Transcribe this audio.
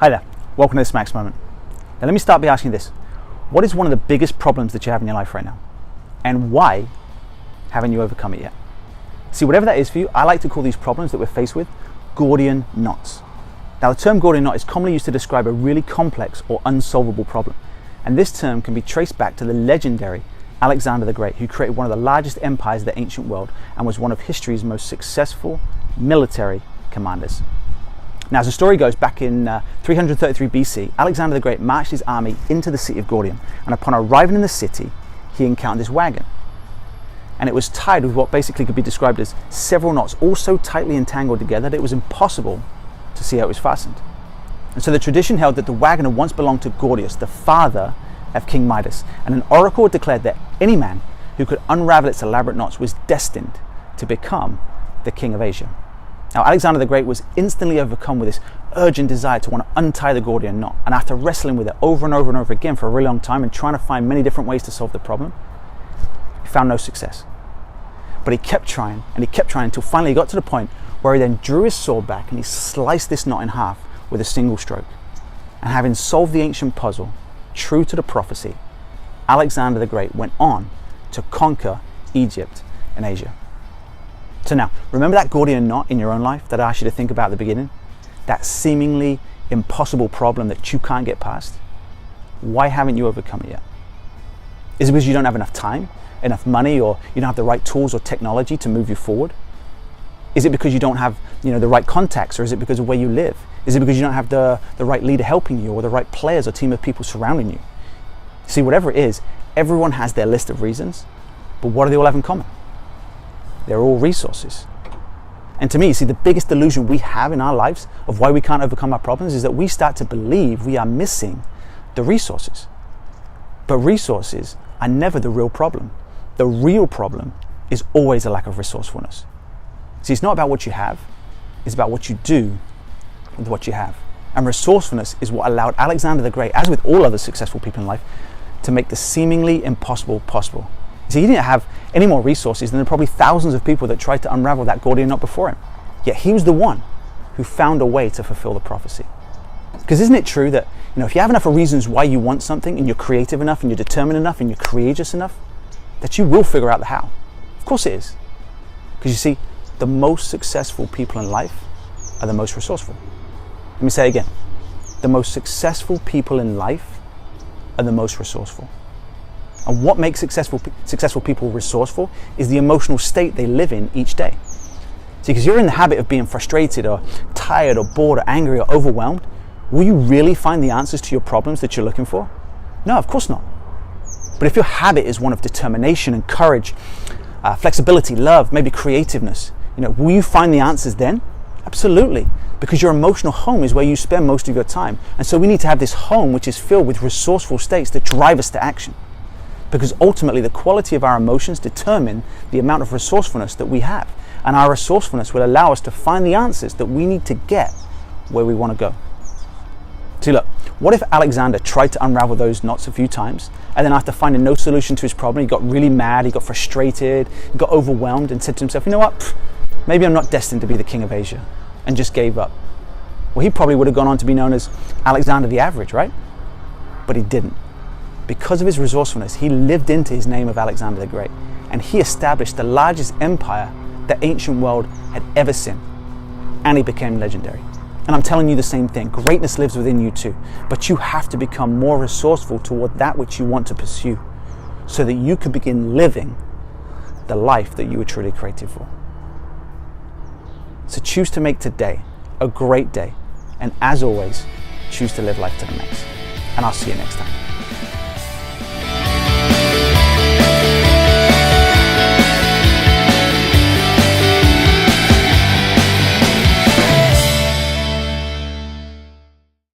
Hi there, welcome to this Max Moment. Now let me start by asking this. What is one of the biggest problems that you have in your life right now? And why haven't you overcome it yet? See, whatever that is for you, I like to call these problems that we're faced with Gordian knots. Now the term Gordian knot is commonly used to describe a really complex or unsolvable problem. And this term can be traced back to the legendary Alexander the Great, who created one of the largest empires of the ancient world and was one of history's most successful military commanders. Now, as the story goes, back in 333 BC, Alexander the Great marched his army into the city of Gordian, and upon arriving in the city, he encountered this wagon. And it was tied with what basically could be described as several knots, all so tightly entangled together that it was impossible to see how it was fastened. And so the tradition held that the wagon had once belonged to Gordius, the father of King Midas, and an oracle had declared that any man who could unravel its elaborate knots was destined to become the king of Asia. Now, Alexander the Great was instantly overcome with this urgent desire to want to untie the Gordian knot, and after wrestling with it over and over and over again for a really long time and trying to find many different ways to solve the problem, he found no success. But he kept trying and he kept trying until finally he got to the point where he then drew his sword back and he sliced this knot in half with a single stroke. And having solved the ancient puzzle, true to the prophecy, Alexander the Great went on to conquer Egypt and Asia. So now, remember that Gordian knot in your own life that I asked you to think about at the beginning? That seemingly impossible problem that you can't get past? Why haven't you overcome it yet? Is it because you don't have enough time, enough money, or you don't have the right tools or technology to move you forward? Is it because you don't have the right contacts, or is it because of where you live? Is it because you don't have the right leader helping you, or the right players or team of people surrounding you? See, whatever it is, everyone has their list of reasons, but what do they all have in common? They're all resources. And to me, see, the biggest illusion we have in our lives of why we can't overcome our problems is that we start to believe we are missing the resources. But resources are never the real problem. The real problem is always a lack of resourcefulness. See, it's not about what you have, it's about what you do with what you have. And resourcefulness is what allowed Alexander the Great, as with all other successful people in life, to make the seemingly impossible possible. See, he didn't have any more resources than the probably thousands of people that tried to unravel that Gordian knot before him. Yet he was the one who found a way to fulfill the prophecy. Because isn't it true that if you have enough of reasons why you want something, and you're creative enough, and you're determined enough, and you're courageous enough, that you will figure out the how? Of course it is. Because you see, the most successful people in life are the most resourceful. Let me say it again. The most successful people in life are the most resourceful. And what makes successful people resourceful is the emotional state they live in each day. See, because you're in the habit of being frustrated or tired or bored or angry or overwhelmed, will you really find the answers to your problems that you're looking for? No, of course not. But if your habit is one of determination and courage, flexibility, love, maybe creativeness, will you find the answers then? Absolutely. Because your emotional home is where you spend most of your time. And so we need to have this home which is filled with resourceful states that drive us to action. Because ultimately the quality of our emotions determine the amount of resourcefulness that we have. And our resourcefulness will allow us to find the answers that we need to get where we want to go. See, look, what if Alexander tried to unravel those knots a few times, and then after finding no solution to his problem, he got really mad, he got frustrated, he got overwhelmed, and said to himself, you know what, maybe I'm not destined to be the king of Asia, and just gave up. Well, he probably would have gone on to be known as Alexander the Average, right? But he didn't. Because of his resourcefulness, he lived into his name of Alexander the Great, and he established the largest empire the ancient world had ever seen, and he became legendary. And I'm telling you the same thing, greatness lives within you too, but you have to become more resourceful toward that which you want to pursue, so that you can begin living the life that you were truly created for. So choose to make today a great day, and as always, choose to live life to the max. And I'll see you next time.